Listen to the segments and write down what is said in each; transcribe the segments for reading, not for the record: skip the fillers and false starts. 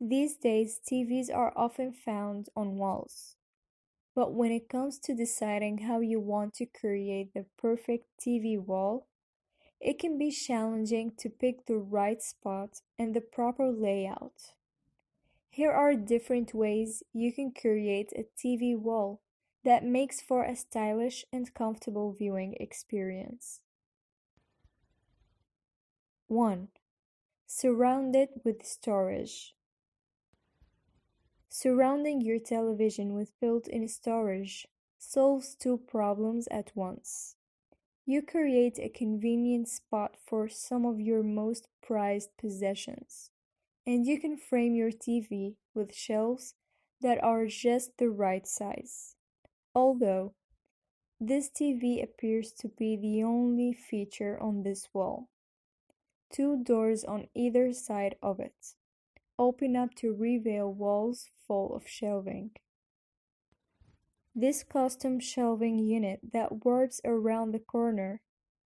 These days, TVs are often found on walls. But when it comes to deciding how you want to create the perfect TV wall, it can be challenging to pick the right spot and the proper layout. Here are different ways you can create a TV wall that makes for a stylish and comfortable viewing experience. 1. Surround it with storage. Surrounding your television with built-in storage solves two problems at once. You create a convenient spot for some of your most prized possessions, and you can frame your TV with shelves that are just the right size. Although, this TV appears to be the only feature on this wall. Two doors on either side of it open up to reveal walls full of shelving. This custom shelving unit that warps around the corner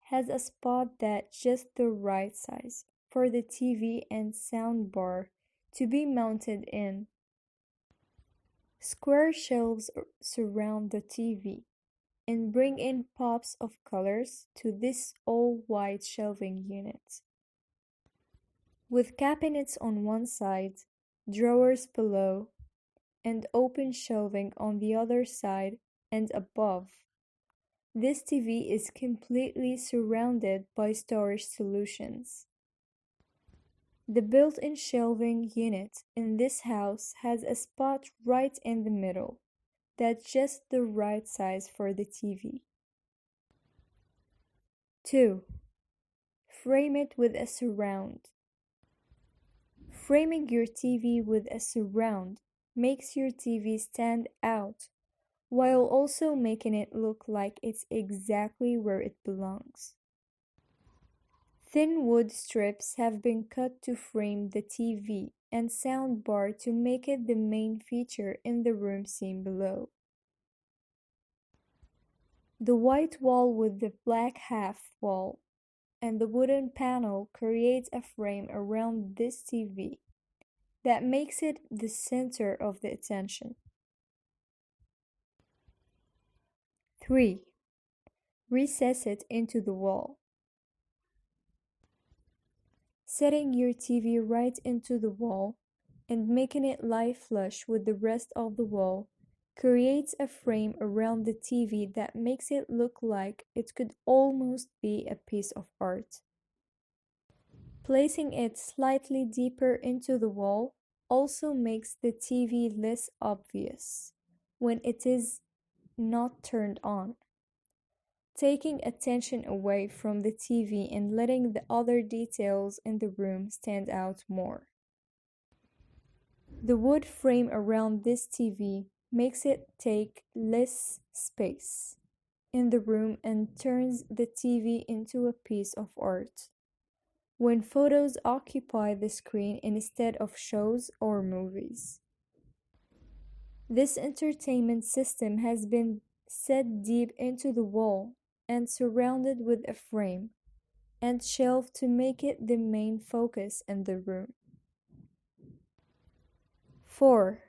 has a spot that's just the right size for the TV and sound bar to be mounted in. Square shelves surround the TV and bring in pops of colors to this all-white shelving unit. With cabinets on one side, drawers below, and open shelving on the other side and above, this TV is completely surrounded by storage solutions. The built-in shelving unit in this house has a spot right in the middle that's just the right size for the TV. 2. Frame it with a surround. Framing your TV with a surround makes your TV stand out while also making it look like it's exactly where it belongs. Thin wood strips have been cut to frame the TV and soundbar to make it the main feature in the room seen below. The white wall with the black half wall and the wooden panel creates a frame around this TV that makes it the center of the attention. 3. Recess it into the wall. Setting your TV right into the wall and making it lie flush with the rest of the wall creates a frame around the TV that makes it look like it could almost be a piece of art. Placing it slightly deeper into the wall also makes the TV less obvious when it is not turned on, taking attention away from the TV and letting the other details in the room stand out more. The wood frame around this TV makes it take less space in the room and turns the TV into a piece of art when photos occupy the screen instead of shows or movies. This entertainment system has been set deep into the wall and surrounded with a frame and shelf to make it the main focus in the room. 4.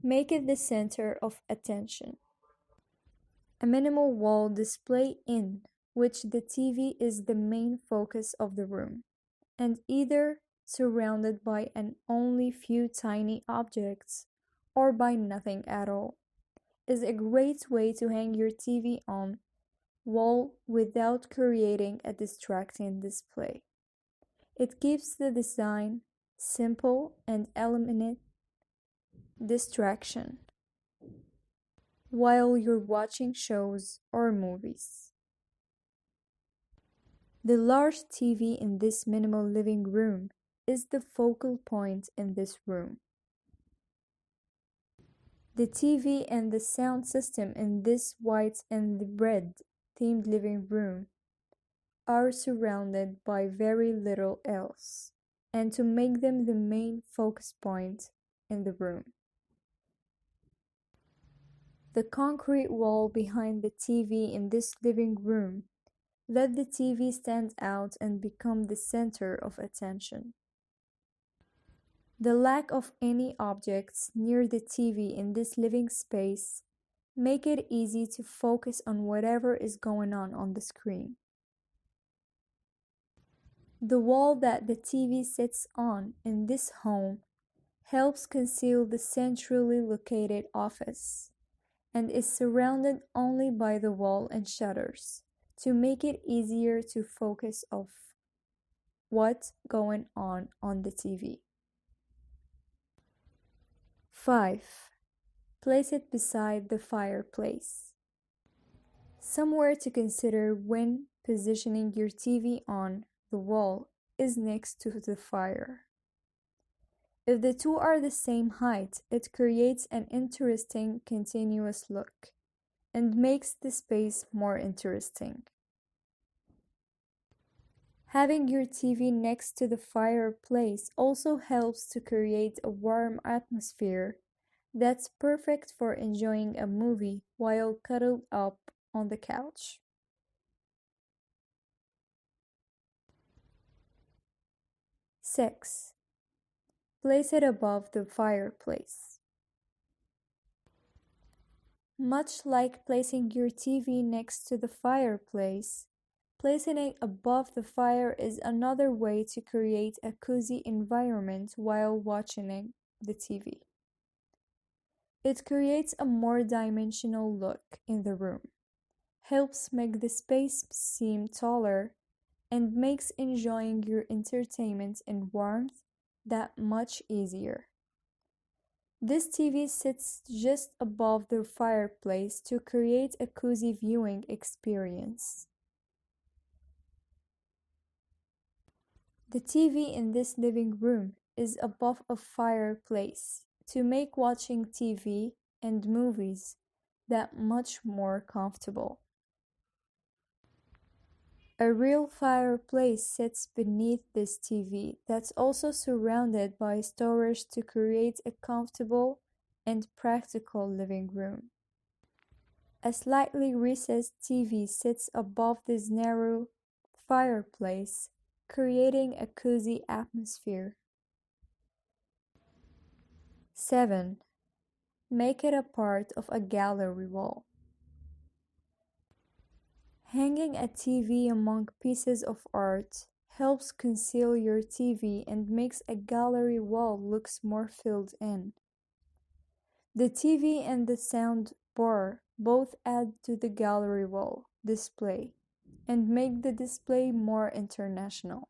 Make it the center of attention. A minimal wall display in which the TV is the main focus of the room, and either surrounded by an only few tiny objects or by nothing at all, is a great way to hang your TV on wall without creating a distracting display. It keeps the design simple and eliminates distraction while you're watching shows or movies. The large TV in this minimal living room is the focal point in this room. The TV and the sound system in this white and red themed living room are surrounded by very little else, and to make them the main focus point in the room. The concrete wall behind the TV in this living room let the TV stand out and become the center of attention. The lack of any objects near the TV in this living space make it easy to focus on whatever is going on the screen. The wall that the TV sits on in this home helps conceal the centrally located office and is surrounded only by the wall and shutters to make it easier to focus of what's going on the TV. 5. Place it beside the fireplace. Somewhere to consider when positioning your TV on the wall is next to the fire. If the two are the same height, it creates an interesting continuous look and makes the space more interesting. Having your TV next to the fireplace also helps to create a warm atmosphere that's perfect for enjoying a movie while cuddled up on the couch. 6. Place it above the fireplace. Much like placing your TV next to the fireplace, placing it above the fire is another way to create a cozy environment while watching the TV. It creates a more dimensional look in the room, helps make the space seem taller, and makes enjoying your entertainment in warmth that much easier. This TV sits just above the fireplace to create a cozy viewing experience. The TV in this living room is above a fireplace to make watching TV and movies that much more comfortable. A real fireplace sits beneath this TV that's also surrounded by storage to create a comfortable and practical living room. A slightly recessed TV sits above this narrow fireplace, creating a cozy atmosphere. 7. Make it a part of a gallery wall. Hanging a TV among pieces of art helps conceal your TV and makes a gallery wall looks more filled in. The TV and the sound bar both add to the gallery wall display and make the display more international.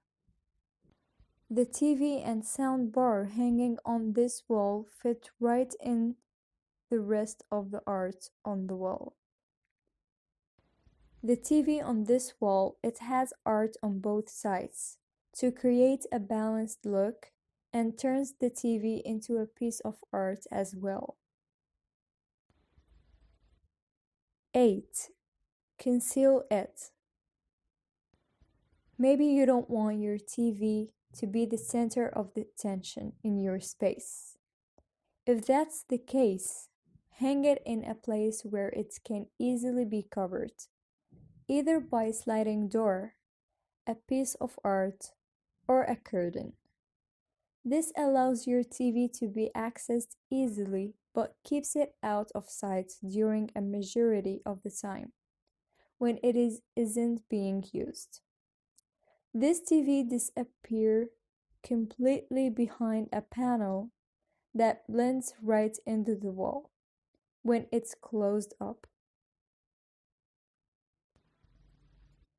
The TV and sound bar hanging on this wall fit right in the rest of the art on the wall. The TV on this wall, it has art on both sides to create a balanced look and turns the TV into a piece of art as well. 8. Conceal it. Maybe you don't want your TV to be the center of the attention in your space. If that's the case, hang it in a place where it can easily be covered, either by a sliding door, a piece of art, or a curtain. This allows your TV to be accessed easily but keeps it out of sight during a majority of the time when it isn't being used. This TV disappears completely behind a panel that blends right into the wall when it's closed up.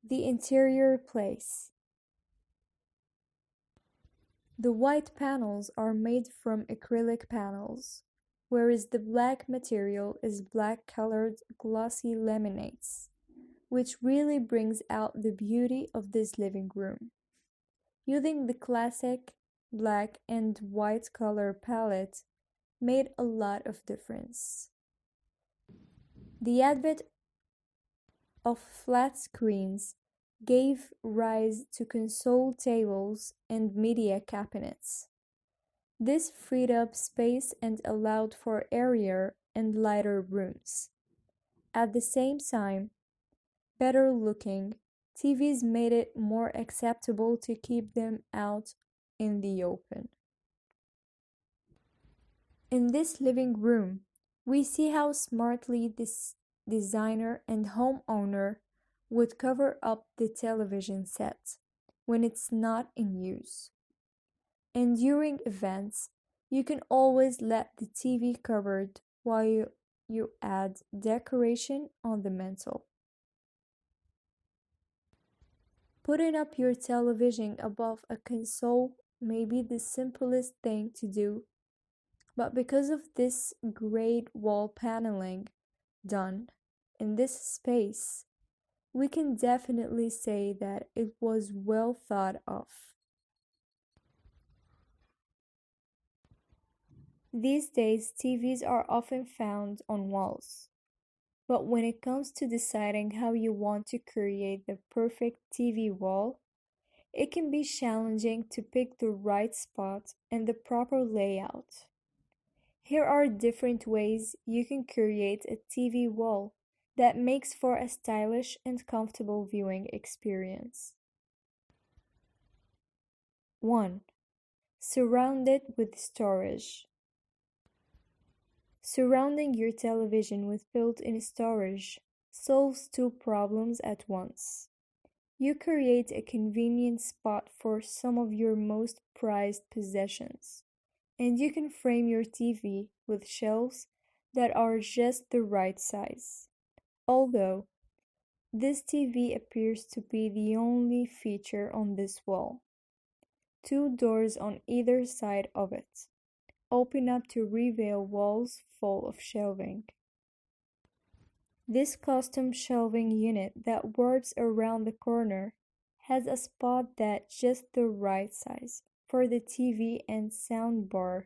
The interior place. The white panels are made from acrylic panels, whereas the black material is black-colored glossy laminates, which really brings out the beauty of this living room. Using the classic black and white color palette made a lot of difference. The advent of flat screens gave rise to console tables and media cabinets. This freed up space and allowed for airier and lighter rooms. At the same time, better looking TVs made it more acceptable to keep them out in the open. In this living room, we see how smartly this designer and homeowner would cover up the television set when it's not in use. And during events, you can always let the TV covered while you add decoration on the mantel. Putting up your television above a console may be the simplest thing to do, but because of this great wall paneling done in this space, we can definitely say that it was well thought of. These days, TVs are often found on walls, but when it comes to deciding how you want to create the perfect TV wall, it can be challenging to pick the right spot and the proper layout. Here are different ways you can create a TV wall that makes for a stylish and comfortable viewing experience. 1. Surround it with storage. Surrounding your television with built-in storage solves two problems at once. You create a convenient spot for some of your most prized possessions, and you can frame your TV with shelves that are just the right size. Although, this TV appears to be the only feature on this wall. Two doors on either side of it open up to reveal walls full of shelving. This custom shelving unit that warps around the corner has a spot that's just the right size for the TV and soundbar